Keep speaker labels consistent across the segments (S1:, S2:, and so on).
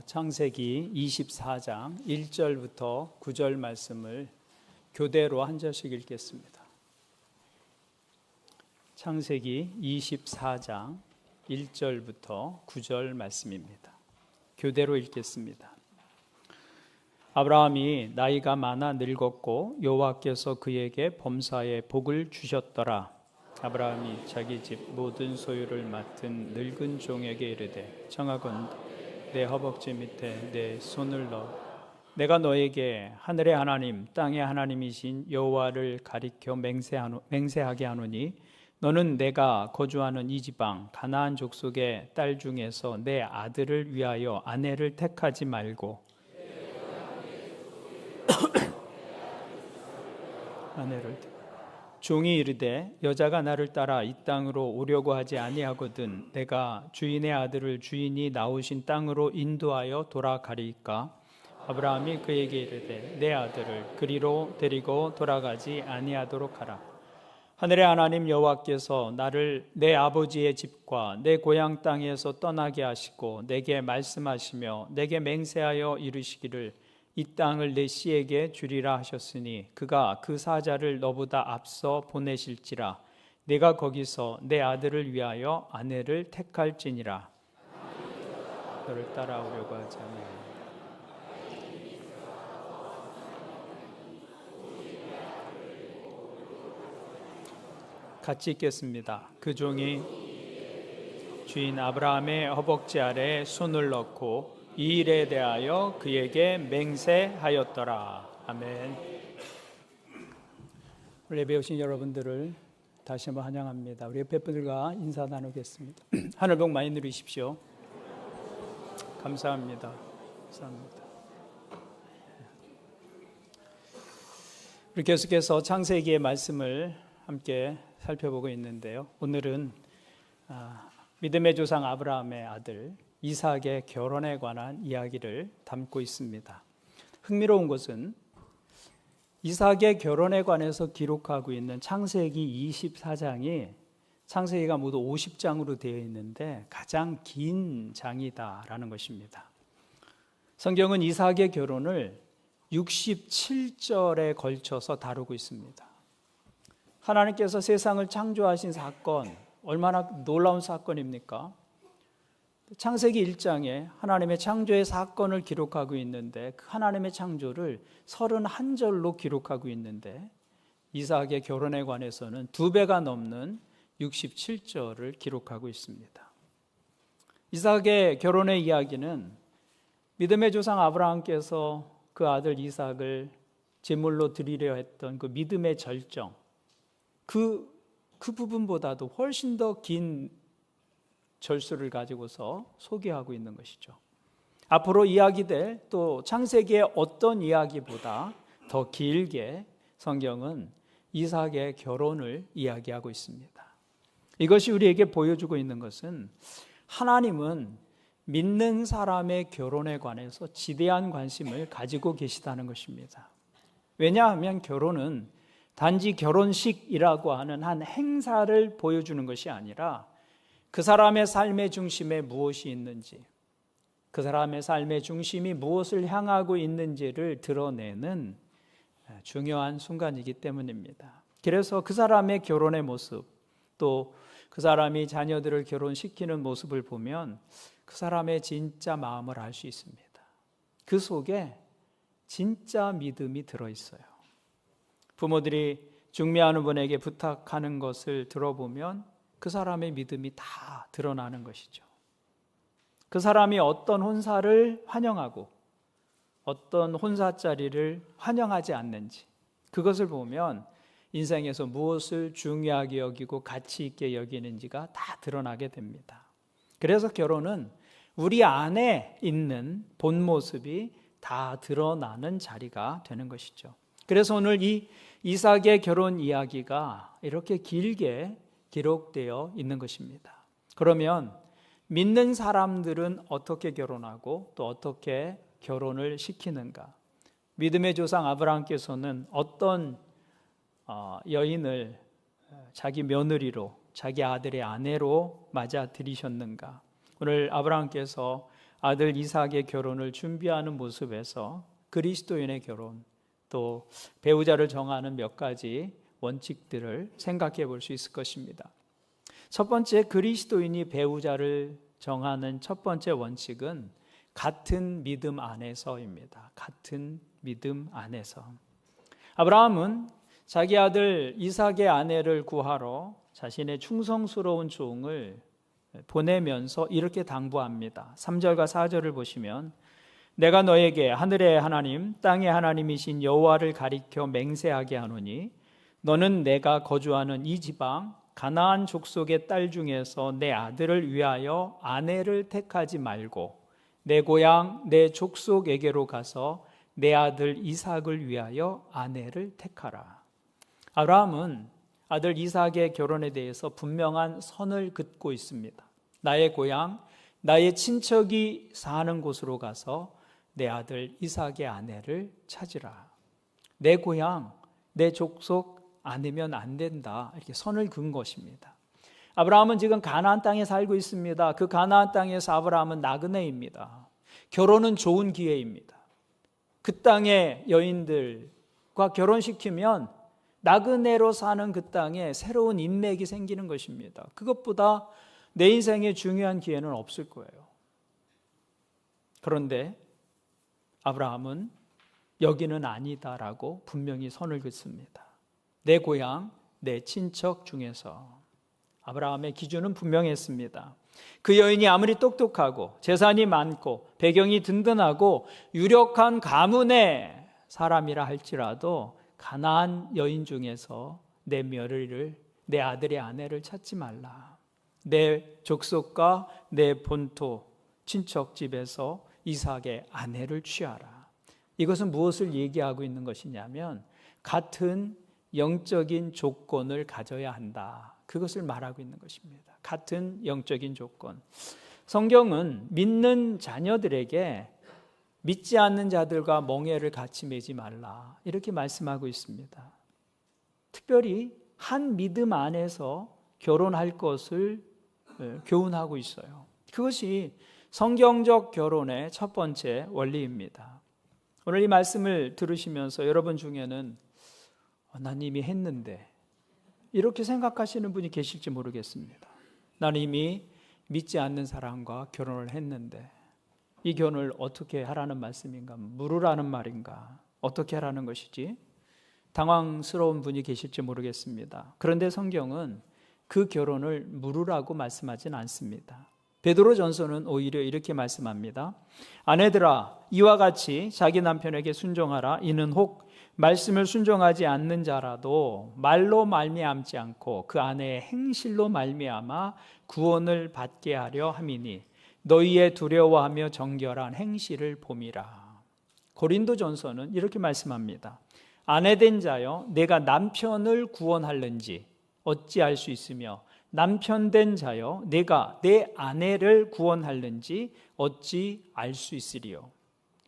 S1: 창세기 24장 1절부터 9절 말씀을 교대로 한 절씩 읽겠습니다. 창세기 24장 1절부터 9절 말씀입니다. 교대로 읽겠습니다. 아브라함이 나이가 많아 늙었고 여호와께서 그에게 범사에 복을 주셨더라. 아브라함이 자기 집 모든 소유를 맡은 늙은 종에게 이르되 청하건대 내 허벅지 밑에 내 손을 넣어 내가 너에게 하늘의 하나님 땅의 하나님이신 여호와를 가리켜 맹세하게 하노니 너는 내가 거주하는 이 지방 가나안 족속의 딸 중에서 내 아들을 위하여 아내를 택하지 말고 종이 이르되 여자가 나를 따라 이 땅으로 오려고 하지 아니하거든 내가 주인의 아들을 주인이 나오신 땅으로 인도하여 돌아가리이까. 아브라함이 그에게 이르되 내 아들을 그리로 데리고 돌아가지 아니하도록 하라. 하늘의 하나님 여호와께서 나를 내 아버지의 집과 내 고향 땅에서 떠나게 하시고 내게 말씀하시며 내게 맹세하여 이르시기를 이 땅을 내 씨에게 주리라 하셨으니 그가 그 사자를 너보다 앞서 보내실지라. 내가 거기서 내 아들을 위하여 아내를 택할지니라. 너를 따라오려고 하지 아니하노니 같이 읽겠습니다. 그 종이 주인 아브라함의 허벅지 아래에 손을 넣고 이 일에 대하여 그에게 맹세하였더라. 아멘. 우리 예배 오신 여러분들을 다시 한번 환영합니다. 우리 옆에 분들과 인사 나누겠습니다. 하늘 복 많이 누리십시오. 감사합니다. 감사합니다. 우리 계속해서 창세기의 말씀을 함께 살펴보고 있는데요. 오늘은 믿음의 조상 아브라함의 아들 이삭의 결혼에 관한 이야기를 담고 있습니다. 흥미로운 것은 이삭의 결혼에 관해서 기록하고 있는 창세기 24장이 창세기가 모두 50장으로 되어 있는데 가장 긴 장이다라는 것입니다. 성경은 이삭의 결혼을 67절에 걸쳐서 다루고 있습니다. 하나님께서 세상을 창조하신 사건, 얼마나 놀라운 사건입니까? 창세기 1장에 하나님의 창조의 사건을 기록하고 있는데 그 하나님의 창조를 31절로 기록하고 있는데 이삭의 결혼에 관해서는 2배가 넘는 67절을 기록하고 있습니다. 이삭의 결혼의 이야기는 믿음의 조상 아브라함께서 그 아들 이삭을 제물로 드리려 했던 그 믿음의 절정, 그 부분보다도 훨씬 더 긴 절수를 가지고서 소개하고 있는 것이죠. 앞으로 이야기될 또 창세기의 어떤 이야기보다 더 길게 성경은 이삭의 결혼을 이야기하고 있습니다. 이것이 우리에게 보여주고 있는 것은 하나님은 믿는 사람의 결혼에 관해서 지대한 관심을 가지고 계시다는 것입니다. 왜냐하면 결혼은 단지 결혼식이라고 하는 한 행사를 보여주는 것이 아니라 그 사람의 삶의 중심에 무엇이 있는지, 그 사람의 삶의 중심이 무엇을 향하고 있는지를 드러내는 중요한 순간이기 때문입니다. 그래서 그 사람의 결혼의 모습, 또 그 사람이 자녀들을 결혼시키는 모습을 보면 그 사람의 진짜 마음을 알 수 있습니다. 그 속에 진짜 믿음이 들어있어요. 부모들이 중매하는 분에게 부탁하는 것을 들어보면 그 사람의 믿음이 다 드러나는 것이죠. 그 사람이 어떤 혼사를 환영하고 어떤 혼사자리를 환영하지 않는지 그것을 보면 인생에서 무엇을 중요하게 여기고 가치 있게 여기는지가 다 드러나게 됩니다. 그래서 결혼은 우리 안에 있는 본 모습이 다 드러나는 자리가 되는 것이죠. 그래서 오늘 이 이삭의 결혼 이야기가 이렇게 길게 기록되어 있는 것입니다. 그러면 믿는 사람들은 어떻게 결혼하고 또 어떻게 결혼을 시키는가? 믿음의 조상 아브라함께서는 어떤 여인을 자기 며느리로 자기 아들의 아내로 맞아 들이셨는가? 오늘 아브라함께서 아들 이삭의 결혼을 준비하는 모습에서 그리스도인의 결혼, 또 배우자를 정하는 몇 가지 원칙들을 생각해 볼 수 있을 것입니다. 첫 번째, 그리스도인이 배우자를 정하는 첫 번째 원칙은 같은 믿음 안에서입니다. 같은 믿음 안에서. 아브라함은 자기 아들 이삭의 아내를 구하러 자신의 충성스러운 종을 보내면서 이렇게 당부합니다. 3절과 4절을 보시면 내가 너에게 하늘의 하나님 땅의 하나님이신 여호와를 가리켜 맹세하게 하노니 너는 내가 거주하는 이 지방 가나안 족속의 딸 중에서 내 아들을 위하여 아내를 택하지 말고 내 고향 내 족속에게로 가서 내 아들 이삭을 위하여 아내를 택하라. 아브라함은 아들 이삭의 결혼에 대해서 분명한 선을 긋고 있습니다. 나의 고향, 나의 친척이 사는 곳으로 가서 내 아들 이삭의 아내를 찾으라. 내 고향, 내 족속 아니면 안 된다. 이렇게 선을 그은 것입니다. 아브라함은 지금 가나안 땅에 살고 있습니다. 그 가나안 땅에서 아브라함은 나그네입니다. 결혼은 좋은 기회입니다. 그 땅의 여인들과 결혼시키면 나그네로 사는 그 땅에 새로운 인맥이 생기는 것입니다. 그것보다 내 인생에 중요한 기회는 없을 거예요. 그런데 아브라함은 여기는 아니다라고 분명히 선을 긋습니다. 내 고향, 내 친척 중에서. 아브라함의 기준은 분명했습니다. 그 여인이 아무리 똑똑하고 재산이 많고 배경이 든든하고 유력한 가문의 사람이라 할지라도 가나안 여인 중에서 내 며느리를, 내 아들의 아내를 찾지 말라. 내 족속과 내 본토 친척 집에서 이삭의 아내를 취하라. 이것은 무엇을 얘기하고 있는 것이냐면 같은 영적인 조건을 가져야 한다. 그것을 말하고 있는 것입니다. 같은 영적인 조건. 성경은 믿는 자녀들에게 믿지 않는 자들과 멍에를 같이 매지 말라. 이렇게 말씀하고 있습니다. 특별히 한 믿음 안에서 결혼할 것을 교훈하고 있어요. 그것이 성경적 결혼의 첫 번째 원리입니다. 오늘 이 말씀을 들으시면서 여러분 중에는 난 이미 했는데 이렇게 생각하시는 분이 계실지 모르겠습니다. 나는 이미 믿지 않는 사람과 결혼을 했는데 이 결혼을 어떻게 하라는 말씀인가? 물으라는 말인가? 어떻게 하라는 것이지? 당황스러운 분이 계실지 모르겠습니다. 그런데 성경은 그 결혼을 물으라고 말씀하진 않습니다. 베드로전서는 오히려 이렇게 말씀합니다. 아내들아 이와 같이 자기 남편에게 순종하라. 이는 혹 말씀을 순종하지 않는 자라도 말로 말미암지 않고 그 아내의 행실로 말미암아 구원을 받게 하려 함이니 너희의 두려워하며 정결한 행실을 봄이라. 고린도전서는 이렇게 말씀합니다. 아내된 자여 내가 남편을 구원할는지 어찌할 수 있으며 남편된 자여 내가 내 아내를 구원할는지 어찌 알 수 있으리요.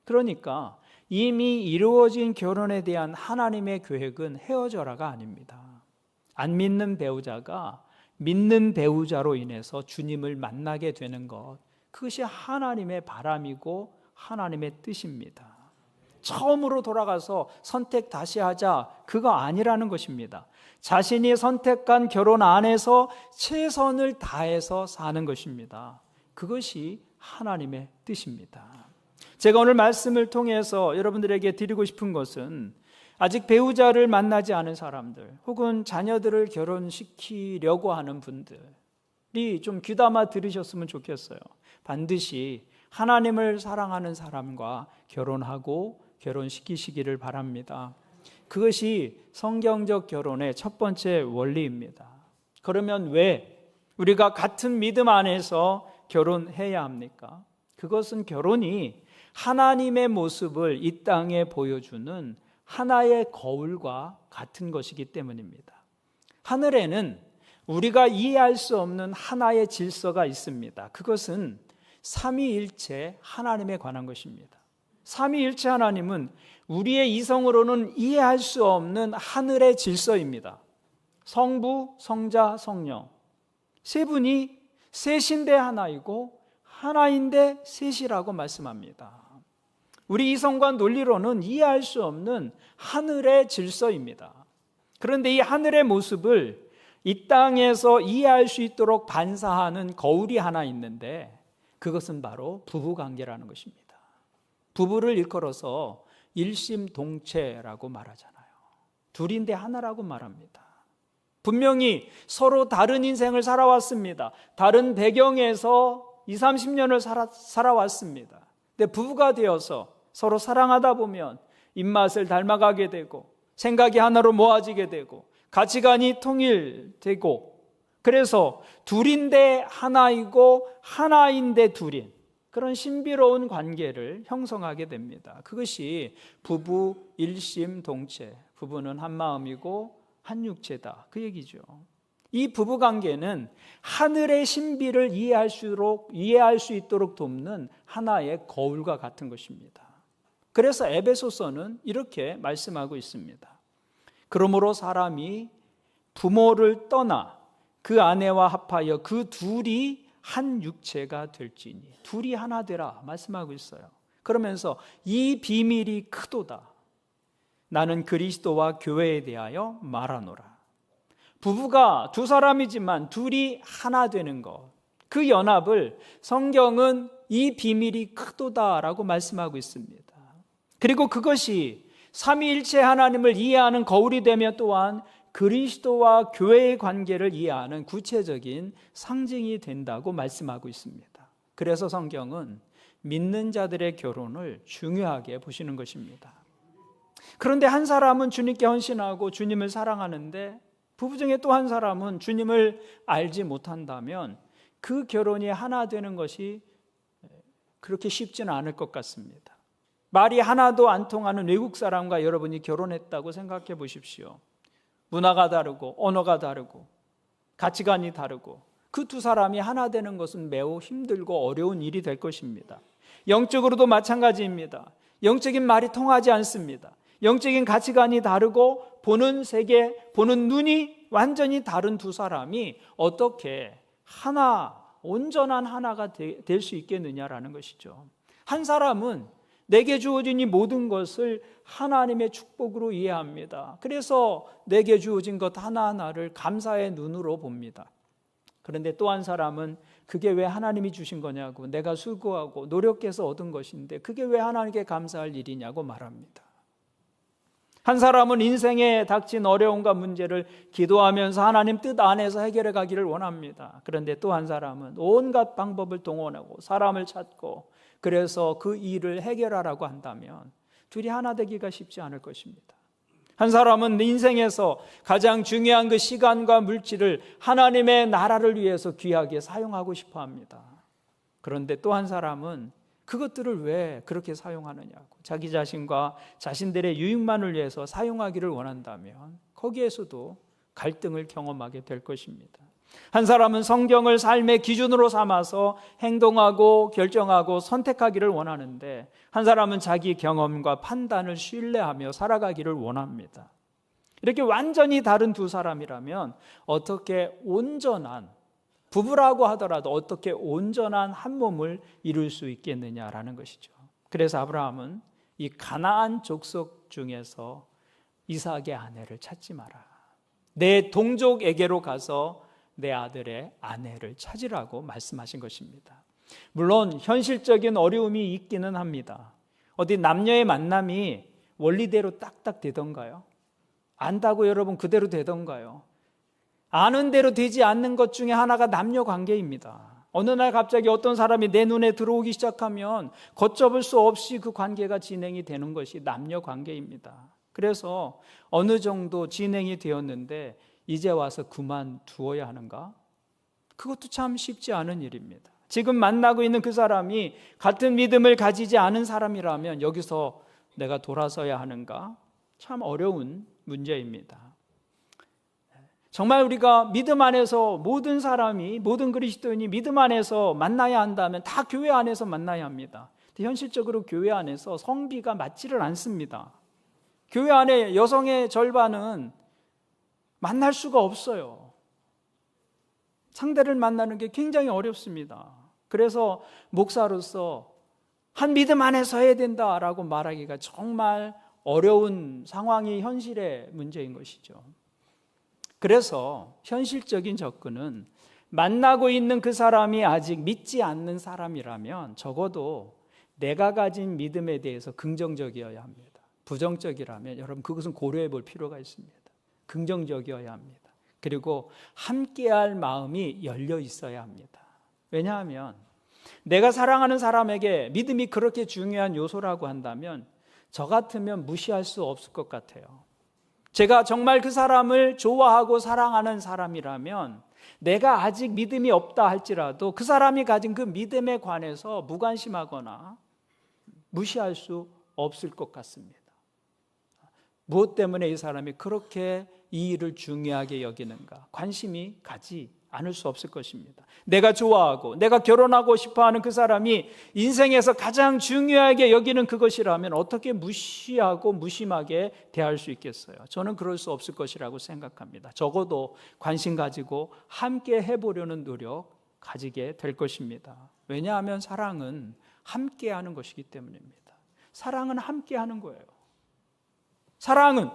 S1: 그러니까 이미 이루어진 결혼에 대한 하나님의 계획은 헤어져라가 아닙니다. 안 믿는 배우자가 믿는 배우자로 인해서 주님을 만나게 되는 것, 그것이 하나님의 바람이고 하나님의 뜻입니다. 처음으로 돌아가서 선택 다시 하자, 그거 아니라는 것입니다. 자신이 선택한 결혼 안에서 최선을 다해서 사는 것입니다. 그것이 하나님의 뜻입니다. 제가 오늘 말씀을 통해서 여러분들에게 드리고 싶은 것은 아직 배우자를 만나지 않은 사람들 혹은 자녀들을 결혼시키려고 하는 분들이 좀 귀담아 들으셨으면 좋겠어요. 반드시 하나님을 사랑하는 사람과 결혼하고 결혼시키시기를 바랍니다. 그것이 성경적 결혼의 첫 번째 원리입니다. 그러면 왜 우리가 같은 믿음 안에서 결혼해야 합니까? 그것은 결혼이 하나님의 모습을 이 땅에 보여주는 하나의 거울과 같은 것이기 때문입니다. 하늘에는 우리가 이해할 수 없는 하나의 질서가 있습니다. 그것은 삼위일체 하나님에 관한 것입니다. 삼위일체 하나님은 우리의 이성으로는 이해할 수 없는 하늘의 질서입니다. 성부, 성자, 성령 세 분이 세 신대 하나이고 하나인데 셋이라고 말씀합니다. 우리 이성과 논리로는 이해할 수 없는 하늘의 질서입니다. 그런데 이 하늘의 모습을 이 땅에서 이해할 수 있도록 반사하는 거울이 하나 있는데 그것은 바로 부부관계라는 것입니다. 부부를 일컬어서 일심동체라고 말하잖아요. 둘인데 하나라고 말합니다. 분명히 서로 다른 인생을 살아왔습니다. 다른 배경에서 20, 30년을 살아왔습니다. 근데 부부가 되어서 서로 사랑하다 보면 입맛을 닮아가게 되고 생각이 하나로 모아지게 되고 가치관이 통일되고 그래서 둘인데 하나이고 하나인데 둘인 그런 신비로운 관계를 형성하게 됩니다. 그것이 부부 일심동체, 부부는 한 마음이고 한 육체다 그 얘기죠. 이 부부관계는 하늘의 신비를 이해할 수 있도록 돕는 하나의 거울과 같은 것입니다. 그래서 에베소서는 이렇게 말씀하고 있습니다. 그러므로 사람이 부모를 떠나 그 아내와 합하여 그 둘이 한 육체가 될지니 둘이 하나 되라 말씀하고 있어요. 그러면서 이 비밀이 크도다. 나는 그리스도와 교회에 대하여 말하노라. 부부가 두 사람이지만 둘이 하나 되는 것, 그 연합을 성경은 이 비밀이 크도다라고 말씀하고 있습니다. 그리고 그것이 삼위일체 하나님을 이해하는 거울이 되며 또한 그리스도와 교회의 관계를 이해하는 구체적인 상징이 된다고 말씀하고 있습니다. 그래서 성경은 믿는 자들의 결혼을 중요하게 보시는 것입니다. 그런데 한 사람은 주님께 헌신하고 주님을 사랑하는데 부부 중에 또 한 사람은 주님을 알지 못한다면 그 결혼이 하나 되는 것이 그렇게 쉽지는 않을 것 같습니다. 말이 하나도 안 통하는 외국 사람과 여러분이 결혼했다고 생각해 보십시오. 문화가 다르고 언어가 다르고 가치관이 다르고 그 두 사람이 하나 되는 것은 매우 힘들고 어려운 일이 될 것입니다. 영적으로도 마찬가지입니다. 영적인 말이 통하지 않습니다. 영적인 가치관이 다르고 보는 세계, 보는 눈이 완전히 다른 두 사람이 어떻게 하나, 온전한 하나가 될 수 있겠느냐라는 것이죠. 한 사람은 내게 주어진 이 모든 것을 하나님의 축복으로 이해합니다. 그래서 내게 주어진 것 하나하나를 감사의 눈으로 봅니다. 그런데 또 한 사람은 그게 왜 하나님이 주신 거냐고, 내가 수고하고 노력해서 얻은 것인데 그게 왜 하나님께 감사할 일이냐고 말합니다. 한 사람은 인생에 닥친 어려움과 문제를 기도하면서 하나님 뜻 안에서 해결해 가기를 원합니다. 그런데 또 한 사람은 온갖 방법을 동원하고 사람을 찾고 그래서 그 일을 해결하라고 한다면 둘이 하나 되기가 쉽지 않을 것입니다. 한 사람은 인생에서 가장 중요한 그 시간과 물질을 하나님의 나라를 위해서 귀하게 사용하고 싶어 합니다. 그런데 또 한 사람은 그것들을 왜 그렇게 사용하느냐고, 자기 자신과 자신들의 유익만을 위해서 사용하기를 원한다면 거기에서도 갈등을 경험하게 될 것입니다. 한 사람은 성경을 삶의 기준으로 삼아서 행동하고 결정하고 선택하기를 원하는데 한 사람은 자기 경험과 판단을 신뢰하며 살아가기를 원합니다. 이렇게 완전히 다른 두 사람이라면 어떻게 온전한, 부부라고 하더라도 어떻게 온전한 한 몸을 이룰 수 있겠느냐라는 것이죠. 그래서 아브라함은 이 가나안 족속 중에서 이삭의 아내를 찾지 마라. 내 동족에게로 가서 내 아들의 아내를 찾으라고 말씀하신 것입니다. 물론 현실적인 어려움이 있기는 합니다. 어디 남녀의 만남이 원리대로 딱딱 되던가요? 안다고 여러분 그대로 되던가요? 아는 대로 되지 않는 것 중에 하나가 남녀 관계입니다. 어느 날 갑자기 어떤 사람이 내 눈에 들어오기 시작하면 걷잡을 수 없이 그 관계가 진행이 되는 것이 남녀 관계입니다. 그래서 어느 정도 진행이 되었는데 이제 와서 그만두어야 하는가? 그것도 참 쉽지 않은 일입니다. 지금 만나고 있는 그 사람이 같은 믿음을 가지지 않은 사람이라면 여기서 내가 돌아서야 하는가? 참 어려운 문제입니다. 정말 우리가 믿음 안에서 모든 사람이, 모든 그리스도인이 믿음 안에서 만나야 한다면 다 교회 안에서 만나야 합니다. 현실적으로 교회 안에서 성비가 맞지를 않습니다. 교회 안에 여성의 절반은 만날 수가 없어요. 상대를 만나는 게 굉장히 어렵습니다. 그래서 목사로서 한 믿음 안에서 해야 된다라고 말하기가 정말 어려운 상황이 현실의 문제인 것이죠. 그래서 현실적인 접근은 만나고 있는 그 사람이 아직 믿지 않는 사람이라면 적어도 내가 가진 믿음에 대해서 긍정적이어야 합니다. 부정적이라면 여러분 그것은 고려해 볼 필요가 있습니다. 긍정적이어야 합니다. 그리고 함께할 마음이 열려 있어야 합니다. 왜냐하면 내가 사랑하는 사람에게 믿음이 그렇게 중요한 요소라고 한다면 저 같으면 무시할 수 없을 것 같아요. 제가 정말 그 사람을 좋아하고 사랑하는 사람이라면 내가 아직 믿음이 없다 할지라도 그 사람이 가진 그 믿음에 관해서 무관심하거나 무시할 수 없을 것 같습니다. 무엇 때문에 이 사람이 그렇게 이 일을 중요하게 여기는가 관심이 가지 않을 수 없을 것입니다. 내가 좋아하고 내가 결혼하고 싶어하는 그 사람이 인생에서 가장 중요하게 여기는 그것이라면 어떻게 무시하고 무심하게 대할 수 있겠어요? 저는 그럴 수 없을 것이라고 생각합니다. 적어도 관심 가지고 함께 해보려는 노력 가지게 될 것입니다. 왜냐하면 사랑은 함께 하는 것이기 때문입니다. 사랑은 함께 하는 거예요. 사랑은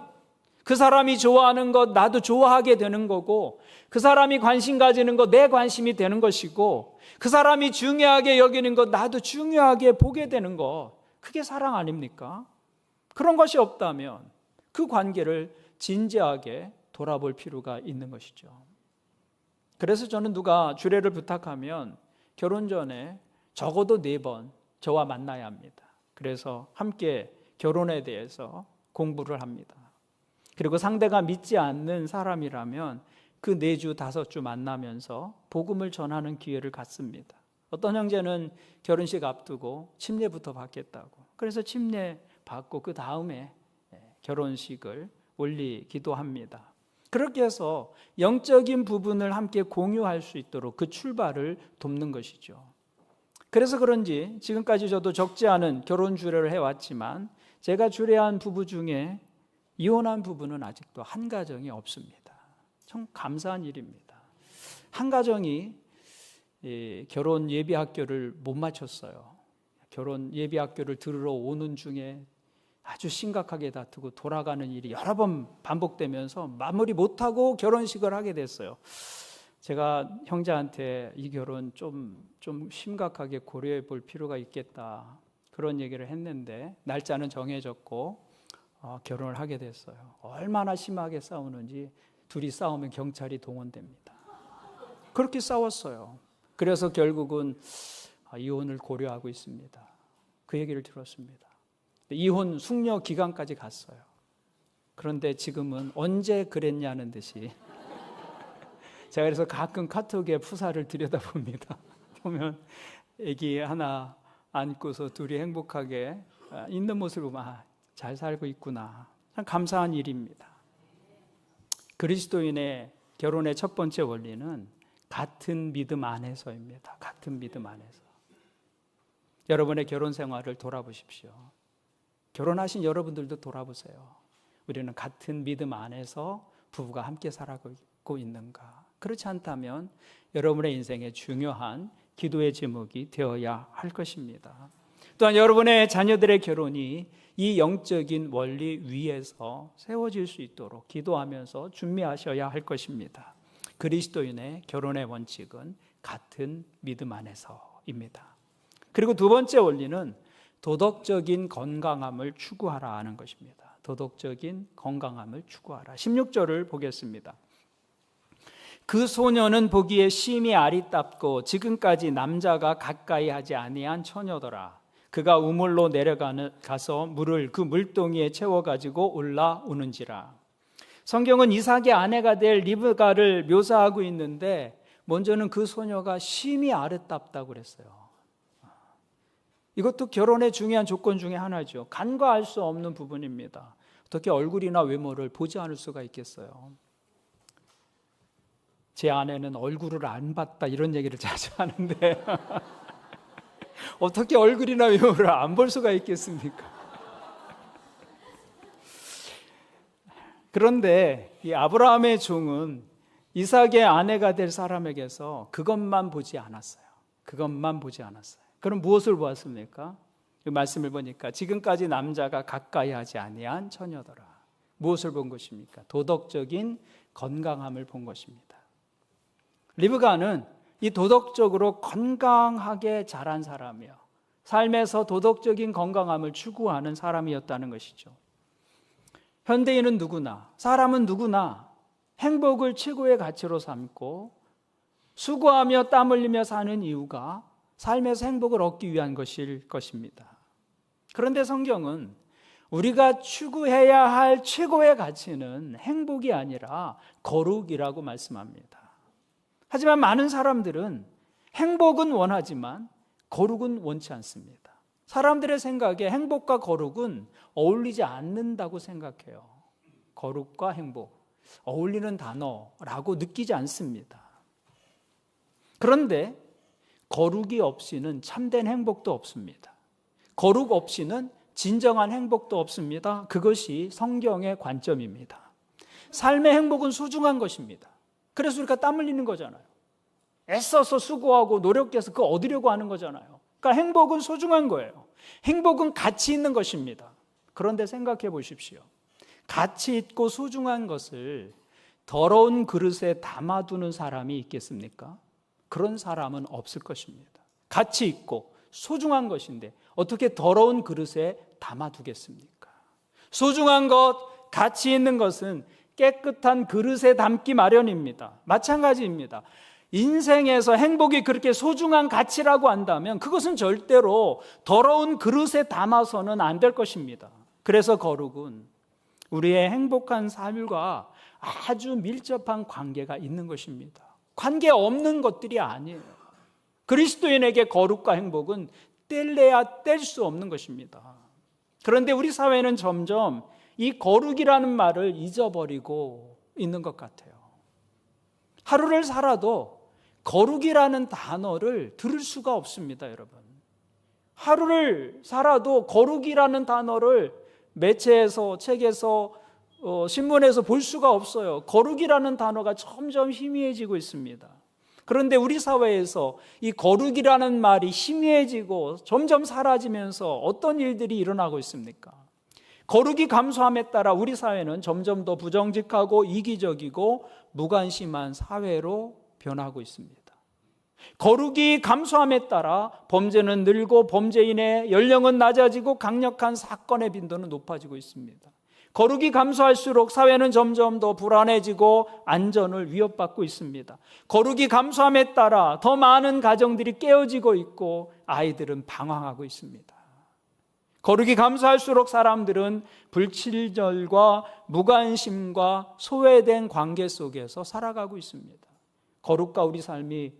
S1: 그 사람이 좋아하는 것 나도 좋아하게 되는 거고, 그 사람이 관심 가지는 것 내 관심이 되는 것이고, 그 사람이 중요하게 여기는 것 나도 중요하게 보게 되는 것, 그게 사랑 아닙니까? 그런 것이 없다면 그 관계를 진지하게 돌아볼 필요가 있는 것이죠. 그래서 저는 누가 주례를 부탁하면 결혼 전에 적어도 4번 저와 만나야 합니다. 그래서 함께 결혼에 대해서 공부를 합니다. 그리고 상대가 믿지 않는 사람이라면 그 4주, 5주 만나면서 복음을 전하는 기회를 갖습니다. 어떤 형제는 결혼식 앞두고 침례부터 받겠다고. 그래서 침례 받고 그 다음에 결혼식을 올리기도 합니다. 그렇게 해서 영적인 부분을 함께 공유할 수 있도록 그 출발을 돕는 것이죠. 그래서 그런지 지금까지 저도 적지 않은 결혼 주례를 해왔지만 제가 주례한 부부 중에 이혼한 부부는 아직도 한 가정이 없습니다. 참 감사한 일입니다. 한 가정이 결혼 예비학교를 못 마쳤어요. 결혼 예비학교를 들으러 오는 중에 아주 심각하게 다투고 돌아가는 일이 여러 번 반복되면서 마무리 못하고 결혼식을 하게 됐어요. 제가 형제한테 이 결혼 좀 심각하게 고려해 볼 필요가 있겠다, 그런 얘기를 했는데 날짜는 정해졌고 결혼을 하게 됐어요. 얼마나 심하게 싸우는지 둘이 싸우면 경찰이 동원됩니다. 그렇게 싸웠어요. 그래서 결국은 이혼을 고려하고 있습니다. 그 얘기를 들었습니다. 이혼 숙려 기간까지 갔어요. 그런데 지금은 언제 그랬냐는 듯이 제가 그래서 가끔 카톡에 푸사를 들여다봅니다. 보면 아기 하나 안고서 둘이 행복하게 있는 모습을 보면 잘 살고 있구나. 참 감사한 일입니다. 그리스도인의 결혼의 첫 번째 원리는 같은 믿음 안에서입니다. 같은 믿음 안에서. 여러분의 결혼 생활을 돌아보십시오. 결혼하신 여러분들도 돌아보세요. 우리는 같은 믿음 안에서 부부가 함께 살아가고 있는가? 그렇지 않다면 여러분의 인생에 중요한 기도의 제목이 되어야 할 것입니다. 또한 여러분의 자녀들의 결혼이 이 영적인 원리 위에서 세워질 수 있도록 기도하면서 준비하셔야 할 것입니다. 그리스도인의 결혼의 원칙은 같은 믿음 안에서입니다. 그리고 두 번째 원리는 도덕적인 건강함을 추구하라 하는 것입니다. 도덕적인 건강함을 추구하라. 16절을 보겠습니다. 그 소녀는 보기에 심히 아리답고 지금까지 남자가 가까이 하지 아니한 처녀더라. 그가 우물로 내려가서 물을 그 물동이에 채워가지고 올라오는지라. 성경은 이삭의 아내가 될 리브가를 묘사하고 있는데 먼저는 그 소녀가 심히 아름답다고 그랬어요. 이것도 결혼의 중요한 조건 중에 하나죠. 간과할 수 없는 부분입니다. 어떻게 얼굴이나 외모를 보지 않을 수가 있겠어요? 제 아내는 얼굴을 안 봤다 이런 얘기를 자주 하는데 어떻게 얼굴이나 외모를 안 볼 수가 있겠습니까? 그런데 이 아브라함의 종은 이삭의 아내가 될 사람에게서 그것만 보지 않았어요. 그것만 보지 않았어요. 그럼 무엇을 보았습니까? 이 말씀을 보니까 지금까지 남자가 가까이 하지 아니한 처녀더라. 무엇을 본 것입니까? 도덕적인 건강함을 본 것입니다. 리브가는 이 도덕적으로 건강하게 자란 사람이요, 삶에서 도덕적인 건강함을 추구하는 사람이었다는 것이죠. 현대인은 누구나, 사람은 누구나 행복을 최고의 가치로 삼고 수고하며 땀 흘리며 사는 이유가 삶에서 행복을 얻기 위한 것일 것입니다. 그런데 성경은 우리가 추구해야 할 최고의 가치는 행복이 아니라 거룩이라고 말씀합니다. 하지만 많은 사람들은 행복은 원하지만 거룩은 원치 않습니다. 사람들의 생각에 행복과 거룩은 어울리지 않는다고 생각해요. 거룩과 행복, 어울리는 단어라고 느끼지 않습니다. 그런데 거룩이 없이는 참된 행복도 없습니다. 거룩 없이는 진정한 행복도 없습니다. 그것이 성경의 관점입니다. 삶의 행복은 소중한 것입니다. 그래서 우리가 땀 흘리는 거잖아요. 애써서 수고하고 노력해서 그거 얻으려고 하는 거잖아요. 그러니까 행복은 소중한 거예요. 행복은 가치 있는 것입니다. 그런데 생각해 보십시오. 가치 있고 소중한 것을 더러운 그릇에 담아두는 사람이 있겠습니까? 그런 사람은 없을 것입니다. 가치 있고 소중한 것인데 어떻게 더러운 그릇에 담아두겠습니까? 소중한 것, 가치 있는 것은 깨끗한 그릇에 담기 마련입니다. 마찬가지입니다. 인생에서 행복이 그렇게 소중한 가치라고 한다면 그것은 절대로 더러운 그릇에 담아서는 안 될 것입니다. 그래서 거룩은 우리의 행복한 삶과 아주 밀접한 관계가 있는 것입니다. 관계 없는 것들이 아니에요. 그리스도인에게 거룩과 행복은 뗄래야 뗄 수 없는 것입니다. 그런데 우리 사회는 점점 이 거룩이라는 말을 잊어버리고 있는 것 같아요. 하루를 살아도 거룩이라는 단어를 들을 수가 없습니다, 여러분. 하루를 살아도 거룩이라는 단어를 매체에서, 책에서, 신문에서 볼 수가 없어요. 거룩이라는 단어가 점점 희미해지고 있습니다. 그런데 우리 사회에서 이 거룩이라는 말이 희미해지고 점점 사라지면서 어떤 일들이 일어나고 있습니까? 거룩이 감소함에 따라 우리 사회는 점점 더 부정직하고 이기적이고 무관심한 사회로 변하고 있습니다. 거룩이 감소함에 따라 범죄는 늘고 범죄인의 연령은 낮아지고 강력한 사건의 빈도는 높아지고 있습니다. 거룩이 감소할수록 사회는 점점 더 불안해지고 안전을 위협받고 있습니다. 거룩이 감소함에 따라 더 많은 가정들이 깨어지고 있고 아이들은 방황하고 있습니다. 거룩이 감소할수록 사람들은 불친절과 무관심과 소외된 관계 속에서 살아가고 있습니다. 거룩과 우리 삶이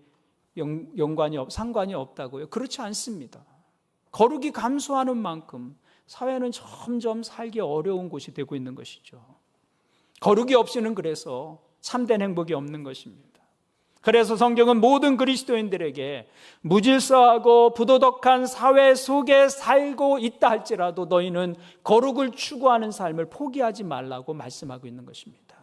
S1: 상관이 없다고요? 그렇지 않습니다. 거룩이 감소하는 만큼 사회는 점점 살기 어려운 곳이 되고 있는 것이죠. 거룩이 없이는 그래서 참된 행복이 없는 것입니다. 그래서 성경은 모든 그리스도인들에게 무질서하고 부도덕한 사회 속에 살고 있다 할지라도 너희는 거룩을 추구하는 삶을 포기하지 말라고 말씀하고 있는 것입니다.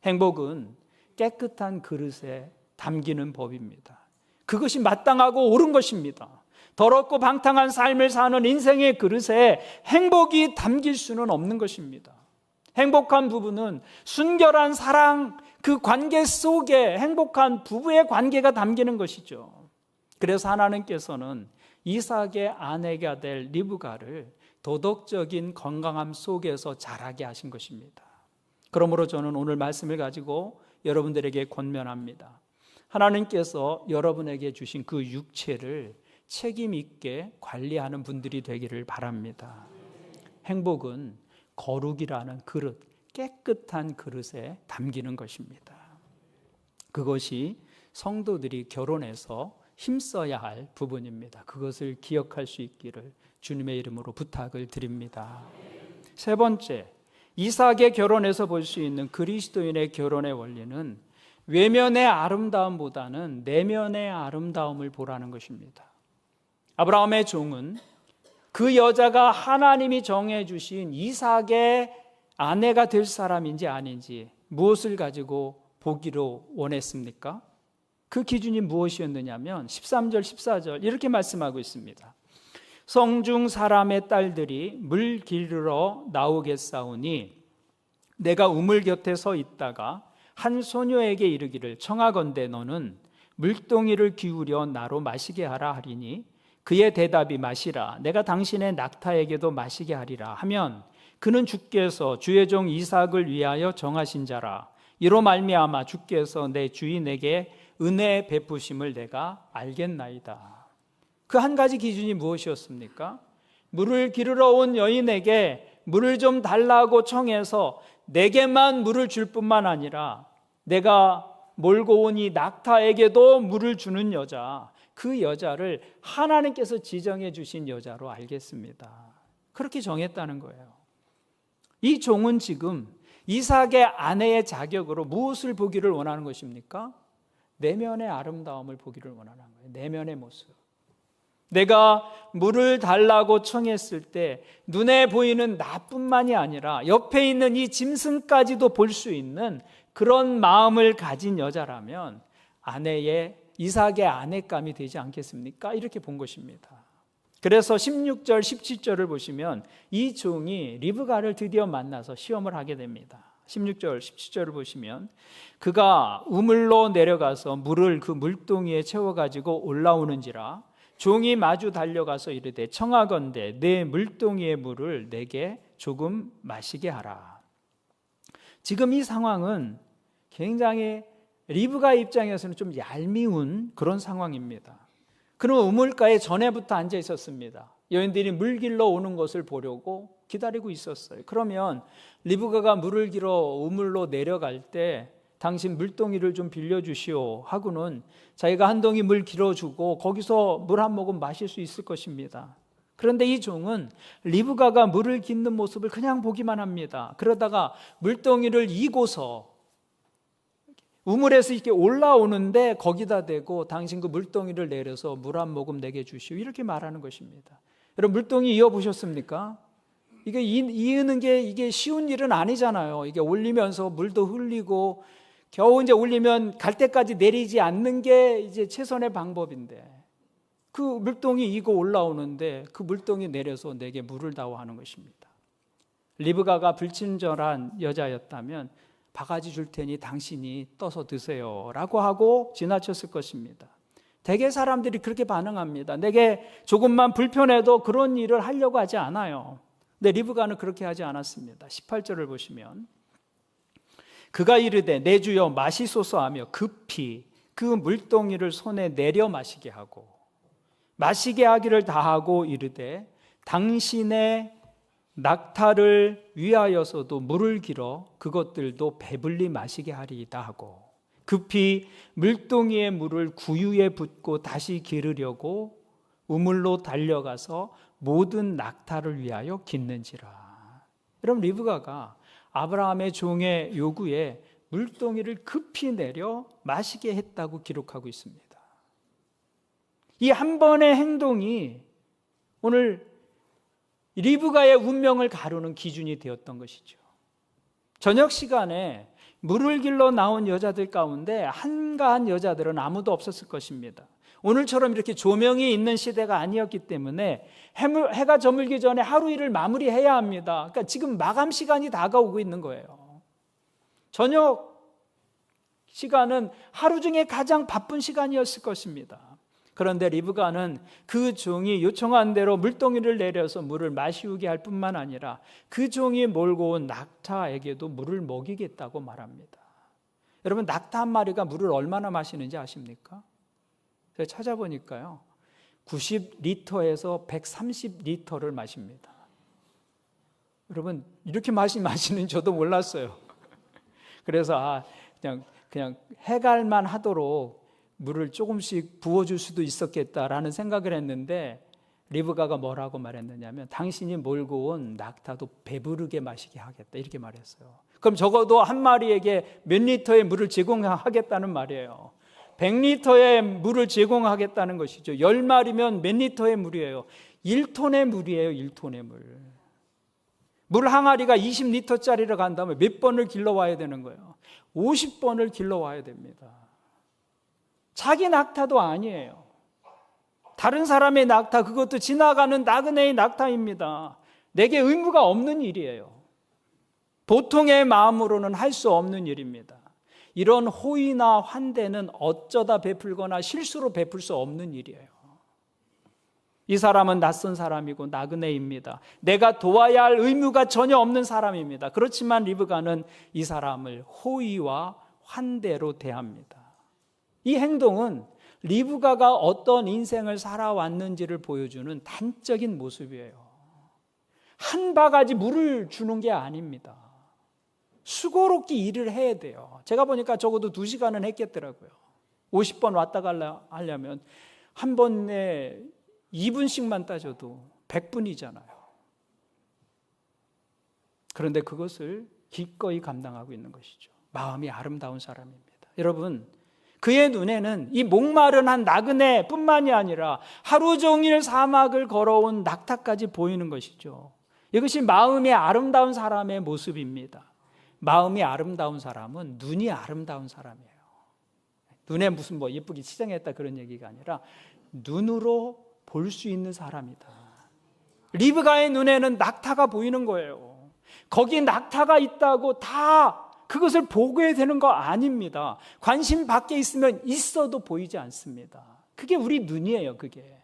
S1: 행복은 깨끗한 그릇에 담기는 법입니다. 그것이 마땅하고 옳은 것입니다. 더럽고 방탕한 삶을 사는 인생의 그릇에 행복이 담길 수는 없는 것입니다. 행복한 부부는 순결한 사랑, 그 관계 속에 행복한 부부의 관계가 담기는 것이죠. 그래서 하나님께서는 이삭의 아내가 될 리브가를 도덕적인 건강함 속에서 자라게 하신 것입니다. 그러므로 저는 오늘 말씀을 가지고 여러분들에게 권면합니다. 하나님께서 여러분에게 주신 그 육체를 책임 있게 관리하는 분들이 되기를 바랍니다. 행복은 거룩이라는 그릇, 깨끗한 그릇에 담기는 것입니다. 그것이 성도들이 결혼해서 힘써야 할 부분입니다. 그것을 기억할 수 있기를 주님의 이름으로 부탁을 드립니다. 세 번째, 이삭의 결혼에서 볼 수 있는 그리스도인의 결혼의 원리는 외면의 아름다움보다는 내면의 아름다움을 보라는 것입니다. 아브라함의 종은 그 여자가 하나님이 정해주신 이삭의 아내가 될 사람인지 아닌지 무엇을 가지고 보기로 원했습니까? 그 기준이 무엇이었느냐면 13절 14절 이렇게 말씀하고 있습니다. 성중 사람의 딸들이 물 기르러 나오겠사오니 내가 우물 곁에 서 있다가 한 소녀에게 이르기를 청하건대 너는 물동이를 기울여 나로 마시게 하라 하리니 그의 대답이 마시라 내가 당신의 낙타에게도 마시게 하리라 하면 그는 주께서 주의 종 이삭을 위하여 정하신 자라 이로 말미암아 주께서 내 주인에게 은혜 베푸심을 내가 알겠나이다. 그 한 가지 기준이 무엇이었습니까? 물을 기르러 온 여인에게 물을 좀 달라고 청해서 내게만 물을 줄 뿐만 아니라 내가 몰고 온 이 낙타에게도 물을 주는 여자, 그 여자를 하나님께서 지정해 주신 여자로 알겠습니다. 그렇게 정했다는 거예요. 이 종은 지금 이삭의 아내의 자격으로 무엇을 보기를 원하는 것입니까? 내면의 아름다움을 보기를 원하는 거예요. 내면의 모습. 내가 물을 달라고 청했을 때 눈에 보이는 나뿐만이 아니라 옆에 있는 이 짐승까지도 볼 수 있는 그런 마음을 가진 여자라면 이삭의 아내감이 되지 않겠습니까? 이렇게 본 것입니다. 그래서 16절 17절을 보시면 이 종이 리브가를 드디어 만나서 시험을 하게 됩니다. 16절 17절을 보시면 그가 우물로 내려가서 물을 그 물동이에 채워가지고 올라오는지라 종이 마주 달려가서 이르되 청하건대 내 물동이의 물을 내게 조금 마시게 하라. 지금 이 상황은 굉장히 리브가 입장에서는 좀 얄미운 그런 상황입니다. 그는 우물가에 전에부터 앉아 있었습니다. 여인들이 물 길러 오는 것을 보려고 기다리고 있었어요. 그러면 리브가가 물을 길어 우물로 내려갈 때 당신 물동이를 좀 빌려주시오 하고는 자기가 한 동이 물 길어주고 거기서 물 한 모금 마실 수 있을 것입니다. 그런데 이 종은 리브가가 물을 깃는 모습을 그냥 보기만 합니다. 그러다가 물동이를 이고서 우물에서 이렇게 올라오는데 거기다 대고 당신 그 물동이를 내려서 물 한 모금 내게 주시오 이렇게 말하는 것입니다. 여러분 물동이 이어보셨습니까? 이게 이으는 게 이게 쉬운 일은 아니잖아요. 이게 올리면서 물도 흘리고 겨우 이제 올리면 갈 때까지 내리지 않는 게 이제 최선의 방법인데 그 물동이 이고 올라오는데 그 물동이 내려서 내게 물을 다오 하는 것입니다. 리브가가 불친절한 여자였다면 바가지 줄 테니 당신이 떠서 드세요 라고 하고 지나쳤을 것입니다. 대개 사람들이 그렇게 반응합니다. 내게 조금만 불편해도 그런 일을 하려고 하지 않아요. 근데 리브가는 그렇게 하지 않았습니다. 18절을 보시면 그가 이르되 내 주여 마시소서 하며 급히 그 물동이를 손에 내려 마시게 하고 마시게 하기를 다하고 이르되 당신의 낙타를 위하여서도 물을 길어 그것들도 배불리 마시게 하리이다 하고 급히 물동이의 물을 구유에 붓고 다시 기르려고 우물로 달려가서 모든 낙타를 위하여 깃는지라. 여러분 리브가가 아브라함의 종의 요구에 물동이를 급히 내려 마시게 했다고 기록하고 있습니다. 이 한 번의 행동이 오늘 리브가의 운명을 가르는 기준이 되었던 것이죠. 저녁 시간에 물을 길러 나온 여자들 가운데 한가한 여자들은 아무도 없었을 것입니다. 오늘처럼 이렇게 조명이 있는 시대가 아니었기 때문에 해가 저물기 전에 하루 일을 마무리해야 합니다. 그러니까 지금 마감 시간이 다가오고 있는 거예요. 저녁 시간은 하루 중에 가장 바쁜 시간이었을 것입니다. 그런데 리브가는 그 종이 요청한 대로 물동이를 내려서 물을 마시우게 할 뿐만 아니라 그 종이 몰고 온 낙타에게도 물을 먹이겠다고 말합니다. 여러분 낙타 한 마리가 물을 얼마나 마시는지 아십니까? 제가 찾아보니까요 90리터에서 130리터를 마십니다. 여러분 이렇게 마시는 저도 몰랐어요. 그래서 그냥 해갈만 하도록 물을 조금씩 부어줄 수도 있었겠다라는 생각을 했는데 리브가가 뭐라고 말했느냐면 당신이 몰고 온 낙타도 배부르게 마시게 하겠다 이렇게 말했어요. 그럼 적어도 한 마리에게 몇 리터의 물을 제공하겠다는 말이에요. 100리터의 물을 제공하겠다는 것이죠. 10마리면 몇 리터의 물이에요? 1톤의 물이에요. 1톤의 물. 물 항아리가 20리터짜리를 간다면 몇 번을 길러와야 되는 거예요? 50번을 길러와야 됩니다. 자기 낙타도 아니에요. 다른 사람의 낙타, 그것도 지나가는 나그네의 낙타입니다. 내게 의무가 없는 일이에요. 보통의 마음으로는 할 수 없는 일입니다. 이런 호의나 환대는 어쩌다 베풀거나 실수로 베풀 수 없는 일이에요. 이 사람은 낯선 사람이고 나그네입니다. 내가 도와야 할 의무가 전혀 없는 사람입니다. 그렇지만 리브가는 이 사람을 호의와 환대로 대합니다. 이 행동은 리브가가 어떤 인생을 살아왔는지를 보여주는 단적인 모습이에요. 한 바가지 물을 주는 게 아닙니다. 수고롭게 일을 해야 돼요. 제가 보니까 적어도 2시간은 했겠더라고요. 50번 왔다 가려 하려면 한 번에 2분씩만 따져도 100분이잖아요. 그런데 그것을 기꺼이 감당하고 있는 것이죠. 마음이 아름다운 사람입니다. 여러분, 그의 눈에는 이 목마른 한 나그네뿐만이 아니라 하루 종일 사막을 걸어온 낙타까지 보이는 것이죠. 이것이 마음이 아름다운 사람의 모습입니다. 마음이 아름다운 사람은 눈이 아름다운 사람이에요. 눈에 무슨 예쁘게 치장했다 그런 얘기가 아니라 눈으로 볼 수 있는 사람이다. 리브가의 눈에는 낙타가 보이는 거예요. 거기 낙타가 있다고 다 그것을 보게 되는 거 아닙니다. 관심 밖에 있으면 있어도 보이지 않습니다. 그게 우리 눈이에요. 그게.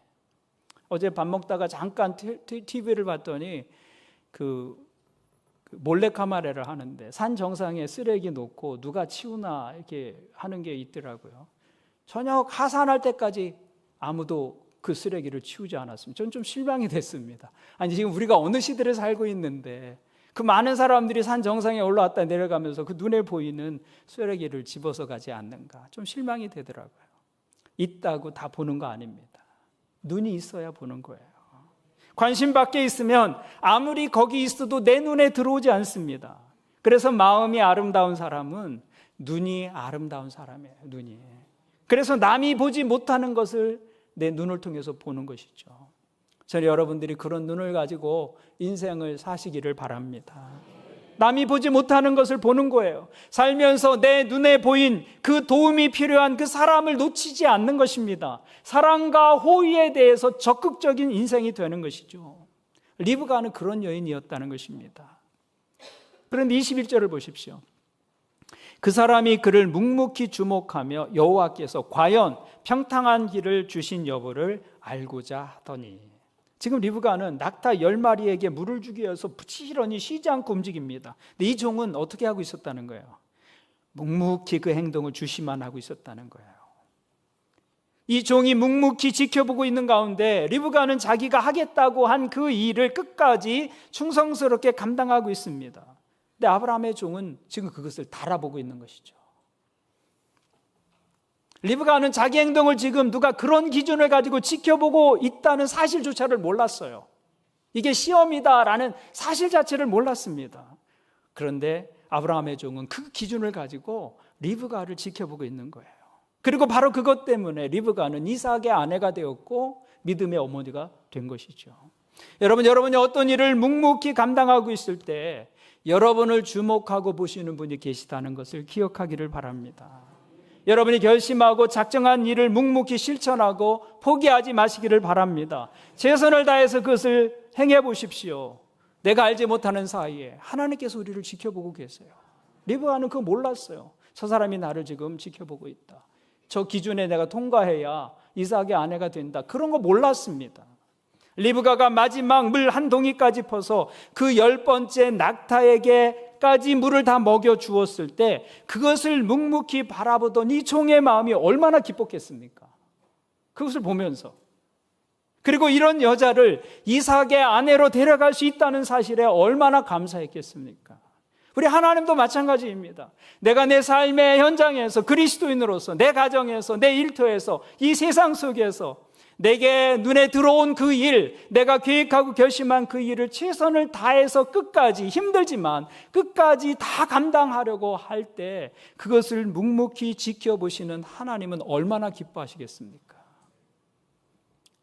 S1: 어제 밥 먹다가 잠깐 TV를 봤더니 몰래카메라를 하는데 산 정상에 쓰레기 놓고 누가 치우나 이렇게 하는 게 있더라고요. 저녁 하산할 때까지 아무도 그 쓰레기를 치우지 않았습니다. 저는 좀 실망이 됐습니다. 아니, 지금 우리가 어느 시대를 살고 있는데 그 많은 사람들이 산 정상에 올라왔다 내려가면서 그 눈에 보이는 쓰레기를 집어서 가지 않는가. 좀 실망이 되더라고요. 있다고 다 보는 거 아닙니다. 눈이 있어야 보는 거예요. 관심 밖에 있으면 아무리 거기 있어도 내 눈에 들어오지 않습니다. 그래서 마음이 아름다운 사람은 눈이 아름다운 사람이에요. 눈이. 그래서 남이 보지 못하는 것을 내 눈을 통해서 보는 것이죠. 저는 여러분들이 그런 눈을 가지고 인생을 사시기를 바랍니다. 남이 보지 못하는 것을 보는 거예요. 살면서 내 눈에 보인 그 도움이 필요한 그 사람을 놓치지 않는 것입니다. 사랑과 호의에 대해서 적극적인 인생이 되는 것이죠. 리브가는 그런 여인이었다는 것입니다. 그런데 21절을 보십시오. 그 사람이 그를 묵묵히 주목하며 여호와께서 과연 평탄한 길을 주신 여부를 알고자 하더니, 지금 리브가는 낙타 10마리에게 물을 주기 위해서 부지런히 쉬지 않고 움직입니다. 근데 이 종은 어떻게 하고 있었다는 거예요? 묵묵히 그 행동을 주시만 하고 있었다는 거예요. 이 종이 묵묵히 지켜보고 있는 가운데 리브가는 자기가 하겠다고 한 그 일을 끝까지 충성스럽게 감당하고 있습니다. 근데 아브라함의 종은 지금 그것을 달아보고 있는 것이죠. 리브가는 자기 행동을 지금 누가 그런 기준을 가지고 지켜보고 있다는 사실조차를 몰랐어요. 이게 시험이다라는 사실 자체를 몰랐습니다. 그런데 아브라함의 종은 그 기준을 가지고 리브가를 지켜보고 있는 거예요. 그리고 바로 그것 때문에 리브가는 이삭의 아내가 되었고 믿음의 어머니가 된 것이죠. 여러분이 어떤 일을 묵묵히 감당하고 있을 때 여러분을 주목하고 보시는 분이 계시다는 것을 기억하기를 바랍니다. 여러분이 결심하고 작정한 일을 묵묵히 실천하고 포기하지 마시기를 바랍니다. 최선을 다해서 그것을 행해 보십시오. 내가 알지 못하는 사이에 하나님께서 우리를 지켜보고 계세요. 리브가는 그거 몰랐어요. 저 사람이 나를 지금 지켜보고 있다. 저 기준에 내가 통과해야 이삭의 아내가 된다. 그런 거 몰랐습니다. 리브가가 마지막 물 한 동이까지 퍼서 그 10번째 낙타에게까지 물을 다 먹여 주었을 때 그것을 묵묵히 바라보던 이 종의 마음이 얼마나 기뻤겠습니까? 그것을 보면서. 그리고 이런 여자를 이삭의 아내로 데려갈 수 있다는 사실에 얼마나 감사했겠습니까? 우리 하나님도 마찬가지입니다. 내가 내 삶의 현장에서 그리스도인으로서 내 가정에서 내 일터에서 이 세상 속에서 내게 눈에 들어온 그 일, 내가 계획하고 결심한 그 일을 최선을 다해서 끝까지, 힘들지만 끝까지 다 감당하려고 할 때 그것을 묵묵히 지켜보시는 하나님은 얼마나 기뻐하시겠습니까?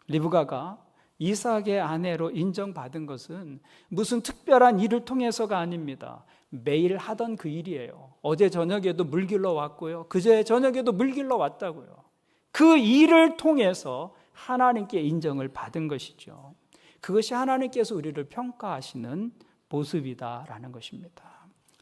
S1: 리브가가 이삭의 아내로 인정받은 것은 무슨 특별한 일을 통해서가 아닙니다. 매일 하던 그 일이에요. 어제 저녁에도 물 길러 왔고요. 그제 저녁에도 물 길러 왔다고요. 그 일을 통해서 하나님께 인정을 받은 것이죠. 그것이 하나님께서 우리를 평가하시는 모습이다라는 것입니다.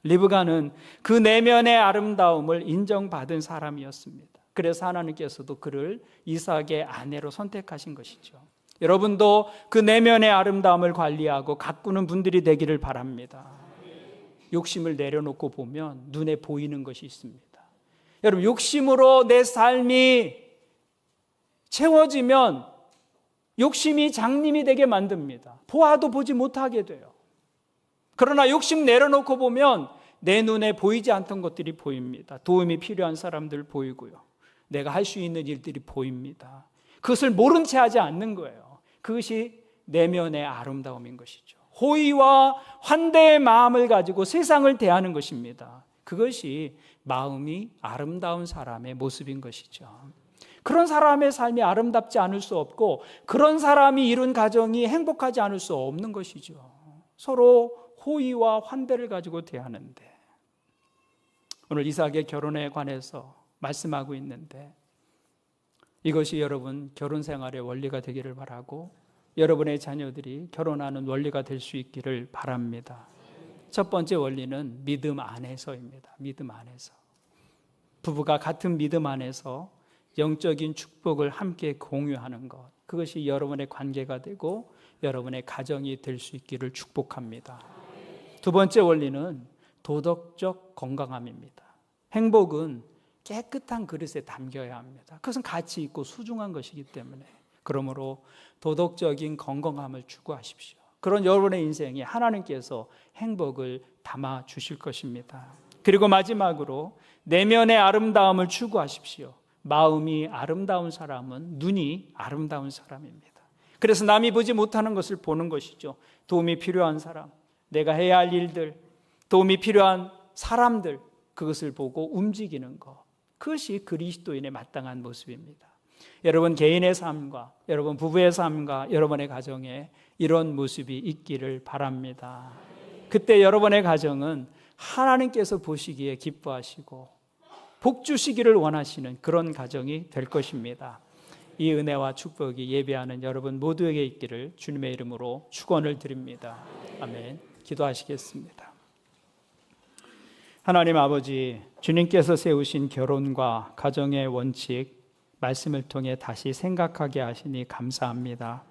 S1: 리브가는 그 내면의 아름다움을 인정받은 사람이었습니다. 그래서 하나님께서도 그를 이삭의 아내로 선택하신 것이죠. 여러분도 그 내면의 아름다움을 관리하고 가꾸는 분들이 되기를 바랍니다. 욕심을 내려놓고 보면 눈에 보이는 것이 있습니다. 여러분, 욕심으로 내 삶이 채워지면 욕심이 장님이 되게 만듭니다. 보아도 보지 못하게 돼요. 그러나 욕심 내려놓고 보면 내 눈에 보이지 않던 것들이 보입니다. 도움이 필요한 사람들 보이고요. 내가 할 수 있는 일들이 보입니다. 그것을 모른 채 하지 않는 거예요. 그것이 내면의 아름다움인 것이죠. 호의와 환대의 마음을 가지고 세상을 대하는 것입니다. 그것이 마음이 아름다운 사람의 모습인 것이죠. 그런 사람의 삶이 아름답지 않을 수 없고 그런 사람이 이룬 가정이 행복하지 않을 수 없는 것이죠. 서로 호의와 환대를 가지고 대하는데, 오늘 이삭의 결혼에 관해서 말씀하고 있는데, 이것이 여러분 결혼 생활의 원리가 되기를 바라고 여러분의 자녀들이 결혼하는 원리가 될 수 있기를 바랍니다. 첫 번째 원리는 믿음 안에서입니다. 믿음 안에서. 부부가 같은 믿음 안에서 영적인 축복을 함께 공유하는 것, 그것이 여러분의 관계가 되고 여러분의 가정이 될 수 있기를 축복합니다. 두 번째 원리는 도덕적 건강함입니다. 행복은 깨끗한 그릇에 담겨야 합니다. 그것은 가치 있고 소중한 것이기 때문에, 그러므로 도덕적인 건강함을 추구하십시오. 그런 여러분의 인생에 하나님께서 행복을 담아 주실 것입니다. 그리고 마지막으로 내면의 아름다움을 추구하십시오. 마음이 아름다운 사람은 눈이 아름다운 사람입니다. 그래서 남이 보지 못하는 것을 보는 것이죠. 도움이 필요한 사람, 내가 해야 할 일들, 도움이 필요한 사람들, 그것을 보고 움직이는 것, 그것이 그리스도인의 마땅한 모습입니다. 여러분 개인의 삶과 여러분 부부의 삶과 여러분의 가정에 이런 모습이 있기를 바랍니다. 그때 여러분의 가정은 하나님께서 보시기에 기뻐하시고 복 주시기를 원하시는 그런 가정이 될 것입니다. 이 은혜와 축복이 예배하는 여러분 모두에게 있기를 주님의 이름으로 축원을 드립니다. 아멘. 기도하시겠습니다. 하나님 아버지, 주님께서 세우신 결혼과 가정의 원칙, 말씀을 통해 다시 생각하게 하시니 감사합니다.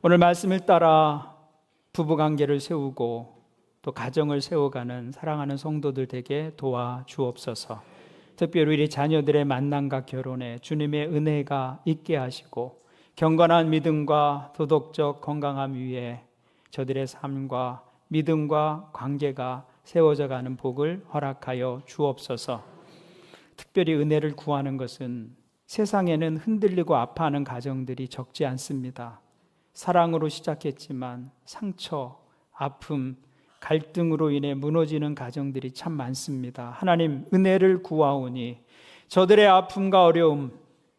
S1: 오늘 말씀을 따라 부부관계를 세우고 또 가정을 세워가는 사랑하는 성도들 되게 도와주옵소서. 특별히 우리 자녀들의 만남과 결혼에 주님의 은혜가 있게 하시고 경건한 믿음과 도덕적 건강함 위에 저들의 삶과 믿음과 관계가 세워져 가는 복을 허락하여 주옵소서. 특별히 은혜를 구하는 것은 세상에는 흔들리고 아파하는 가정들이 적지 않습니다. 사랑으로 시작했지만 상처, 아픔, 갈등으로 인해 무너지는 가정들이 참 많습니다. 하나님 은혜를 구하오니 저들의 아픔과 어려움,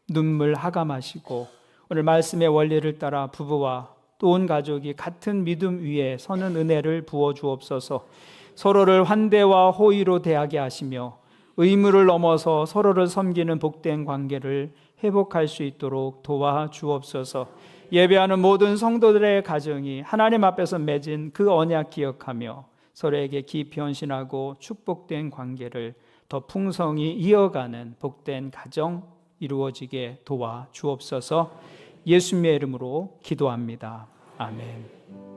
S1: 눈물 하감하시고 오늘 말씀의 원리를 따라 부부와 또 온 가족이 같은 믿음 위에 서는 은혜를 부어주옵소서. 서로를 환대와 호의로 대하게 하시며 의무를 넘어서 서로를 섬기는 복된 관계를 회복할 수 있도록 도와주옵소서. 예배하는 모든 성도들의 가정이 하나님 앞에서 맺은 그 언약 기억하며 서로에게 깊이 헌신하고 축복된 관계를 더 풍성히 이어가는 복된 가정 이루어지게 도와주옵소서. 예수님의 이름으로 기도합니다. 아멘.